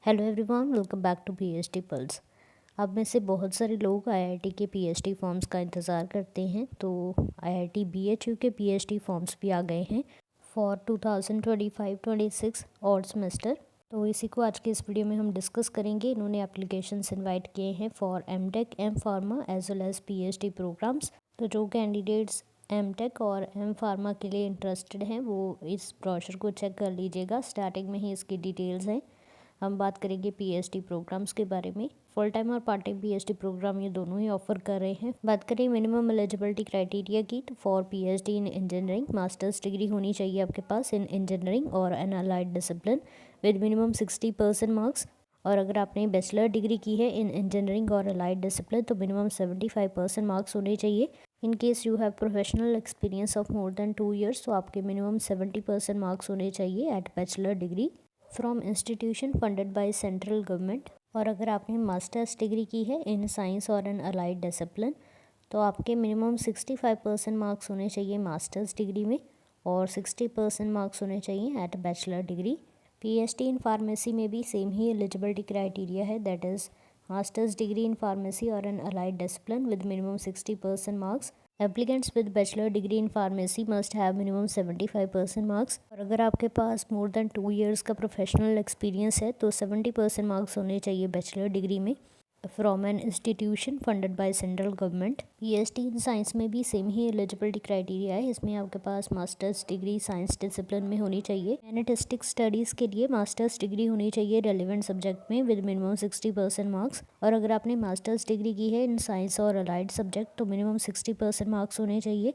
Hello everyone, welcome back to PhD pulse. अब में से बहुत सारे लोग आईआईटी के पीएचडी फॉर्म्स का इंतज़ार करते हैं, तो आईआईटी बीएचयू के पीएचडी फॉर्म्स भी आ गए हैं फॉर 2025-26 और सेमेस्टर। तो इसी को आज के इस वीडियो में हम डिस्कस करेंगे। इन्होंने एप्लीकेशंस इनवाइट किए हैं for MTech, M pharma as well as PhD programmes. तो जो कैंडिडेट्स एमटेक और एम फार्मा के लिए इंटरेस्टेड हैं वो इस ब्रोशर को चेक कर लीजिएगा। स्टार्टिंग में ही इसकी डिटेल्स हैं। हम बात करेंगे पीएचडी प्रोग्राम्स के बारे में। फुल टाइम और पार्ट टाइम पीएचडी प्रोग्राम ये दोनों ही ऑफर कर रहे हैं। बात करें मिनिमम एलिजिबिलिटी क्राइटेरिया की, तो for PhD in engineering masters degree होनी चाहिए आपके पास इन इंजीनियरिंग और an allied discipline with minimum 60% marks. और अगर आपने बैचलर डिग्री की है इन इंजीनियरिंग और अलाइड डिसिप्लिन तो मिनिमम 75% मार्क्स होने चाहिए। In case you have professional experience of more than 2 years तो आपके मिनिमम 70% मार्क्स होने चाहिए at bachelor degree from institution funded by central government. और अगर आपने मास्टर्स डिग्री की है इन साइंस और इन अलाइड डिसिप्लिन तो आपके मिनिमम 65% मार्क्स होने चाहिए मास्टर्स डिग्री में और 60% मार्क्स होने चाहिए at bachelor degree. PhD in pharmacy में भी सेम ही एलिजिबिलिटी क्राइटेरिया है, that is masters degree in pharmacy और in allied discipline with minimum 60% marks. Applicants with bachelor degree in pharmacy must have minimum 75% marks. और अगर आपके पास more than 2 years का प्रोफेशनल एक्सपीरियंस है तो 70% मार्क्स होने चाहिए बैचलर डिग्री में from an institution funded by central government. PhD in science में भी सेम ही एलिजिबिलिटी क्राइटेरिया है। इसमें आपके पास मास्टर्स डिग्री साइंस डिसिप्लिन में होनी चाहिए। एनालिटिक्स स्टडीज़ के लिए मास्टर्स डिग्री होनी चाहिए रेलिवेंट सब्जेक्ट में विद मिनिमम 60% मार्क्स। और अगर आपने मास्टर्स डिग्री की है इन साइंस और अलाइड सब्जेक्ट तो मिनिमम 60% मार्क्स होने चाहिए।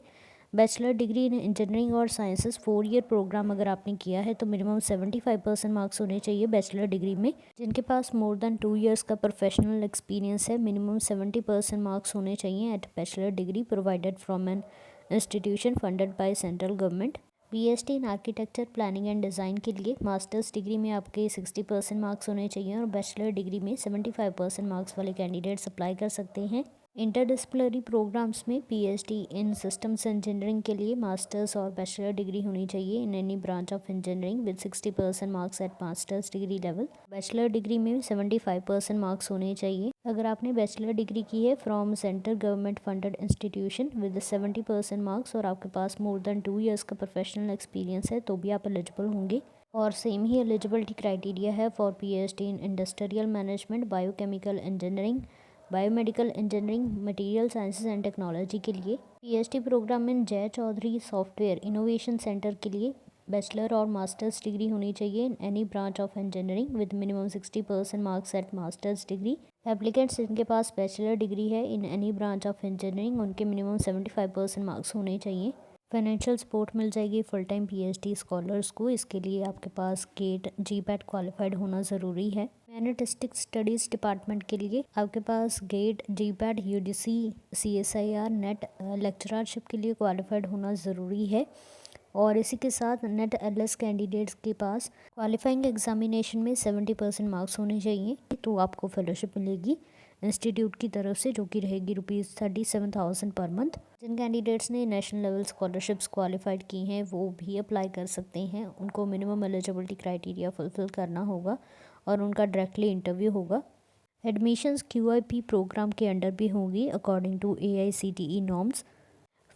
बैचलर डिग्री इन इंजीनियरिंग और साइंसेस 4 ईयर प्रोग्राम अगर आपने किया है तो मिनिमम 75% मार्क्स होने चाहिए बैचलर डिग्री में। जिनके पास मोर देन 2 ईयर्स का प्रोफेशनल एक्सपीरियंस है मिनिमम 70% मार्क्स होने चाहिए at bachelor degree provided from an institution funded by central government. PhD in architecture planning and design के लिए मास्टर्स डिग्री में आपके 60% मार्क्स होने चाहिए और बैचलर डिग्री में 75% मार्क्स वाले कैंडिडेट्स अप्लाई कर सकते हैं। इंटरडिसिप्लिनरी प्रोग्राम्स में पीएचडी इन सिस्टम्स इंजीनियरिंग के लिए मास्टर्स और बैचलर डिग्री होनी चाहिए in any branch of engineering with 60% marks at masters degree level. Bachelor degree में 75% मार्क्स होने चाहिए। अगर आपने बैचलर डिग्री की है from central government funded institution with 70% marks और आपके पास मोर देन 2 ईयर्स का प्रोफेशनल एक्सपीरियंस है तो भी आप एलिजिबल होंगे। और सेम ही एलिजिबिलिटी क्राइटेरिया है for PhD in industrial management, biochemical engineering, biomedical engineering, material sciences and technology के लिए। पीएचडी प्रोग्राम इन जय चौधरी सॉफ्टवेयर इनोवेशन सेंटर के लिए बैचलर और मास्टर्स डिग्री होनी चाहिए in any branch of engineering with minimum 60% marks at masters degree. Applicants जिनके पास बैचलर डिग्री है in any branch of engineering उनके मिनिमम 75% मार्क्स होने चाहिए। फाइनेंशियल सपोर्ट मिल जाएगी फुल टाइम पीएचडी स्कॉलर्स को। इसके लिए आपके पास गेट जीपैट क्वालिफाइड होना ज़रूरी है। मैनेटिस्टिक स्टडीज़ डिपार्टमेंट के लिए आपके पास GATE GPAT UDC CSIR NET lectureship के लिए क्वालिफाइड होना ज़रूरी है। और इसी के साथ नेट एलएस कैंडिडेट्स के पास क्वालिफाइंग एग्जामिनेशन में 70% मार्क्स होने चाहिए तो आपको फेलोशिप मिलेगी इंस्टीट्यूट की तरफ से, जो कि रहेगी ₹37,000 पर मंथ। जिन कैंडिडेट्स ने नेशनल लेवल स्कॉलरशिप्स क्वालिफाइड की हैं वो भी अप्लाई कर सकते हैं। उनको मिनिमम एलिजिबिलिटी क्राइटेरिया फुलफिल करना होगा और उनका डायरेक्टली इंटरव्यू होगा। एडमिशन्स क्यूआईपी प्रोग्राम के अंडर भी होंगी according to AICTE norms.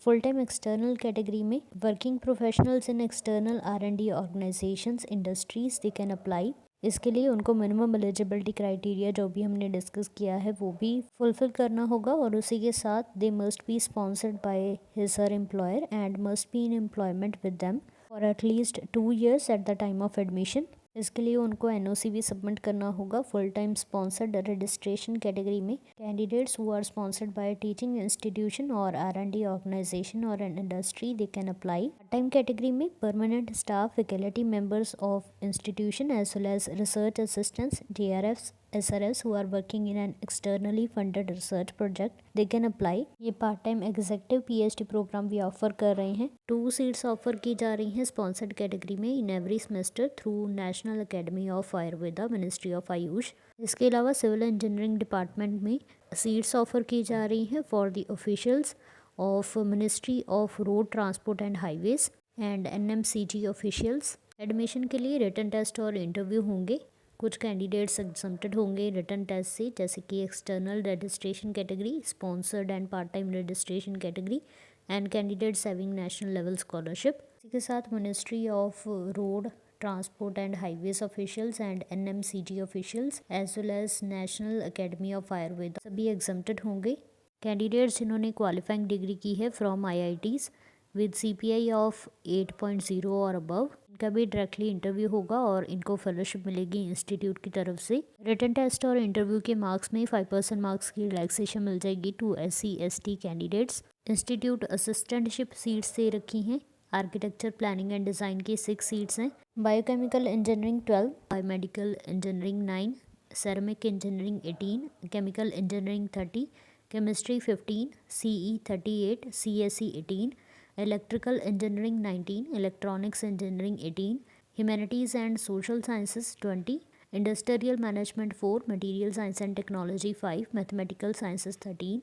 Full time external category में working professionals in external R and D organisations industries they can apply. इसके लिए उनको मिनिमम एलिजिबिलिटी क्राइटेरिया जो भी हमने डिस्कस किया है वो भी फुलफिल करना होगा और उसी के साथ they must be sponsored by his her employer and must be in employment with them for at least 2 years at the time of admission. इसके लिए उनको एनओसी भी सबमिट करना होगा। Full time sponsored registration category में candidates who are sponsored by teaching institution और R and D organisation और an industry they can apply. Part time category में permanent staff faculty members of institution as well as research assistants DRFs SRS who are working in an externally funded research project they can apply। ये part time executive PhD programme भी offer कर रहे हैं। 2 seats offer की जा रही हैं sponsored category में in every semester through national academy of Ayurveda, ministry of Ayush. इसके अलावा सिविल इंजीनियरिंग डिपार्टमेंट में सीट्स ऑफर की जा रही हैं for the officials of ministry of road transport and highways and NMCG officials. Admission के लिए रिटन टेस्ट और इंटरव्यू होंगे। कुछ कैंडिडेट्स एग्जम्प्टेड होंगे रिटन टेस्ट से, जैसे कि external registration category, sponsored and part time registration category and candidates having national level scholarship. इसी के साथ ministry of road transport and highways officials and NMCG officials as well as national academy of Ayurveda सभी exempted होंगे। Candidates जिन्होंने qualifying degree की है from IITs with CPI of 8.0 और above, इनका भी डायरेक्टली इंटरव्यू होगा और इनको फेलोशिप मिलेगी इंस्टीट्यूट की तरफ से। रिटन टेस्ट और इंटरव्यू के मार्क्स में 5% मार्क्स की रिलैक्सेशन मिल जाएगी to SC/ST candidates. Institute assistantship seats दे रखी हैं। आर्किटेक्चर प्लानिंग एंड डिज़ाइन की 6 सीट्स हैं। Biochemical engineering 12, biomedical engineering 9, ceramic engineering 18, chemical engineering 30, chemistry 15, CE 38, CSE 18, electrical engineering 19, electronics engineering 18, humanities and social sciences 20, industrial management 4, material science and technology 5, mathematical sciences 13,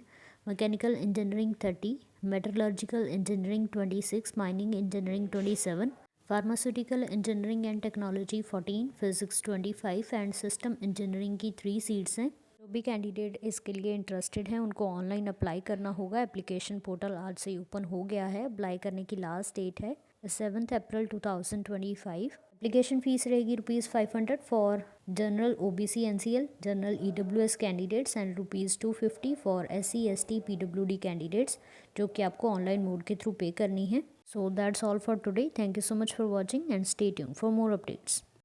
mechanical engineering 30, metallurgical engineering 26, mining engineering 27, pharmaceutical engineering and technology 14, physics 25 and system engineering की 3 seats हैं। जो भी candidate इसके लिए interested हैं उनको online apply करना होगा। एप्लीकेशन पोर्टल आज से ओपन हो गया है। अप्लाई करने की लास्ट डेट है 7 अप्रैल 2025। एप्लीकेशन फ़ीस रहेगी ₹500 for general OBC NCL, general EWS candidates and ₹250 for SC/ST PWD candidates, जो कि आपको ऑनलाइन मोड के थ्रू पे करनी है। So that's all for today. Thank you so much for watching and stay tuned for more updates.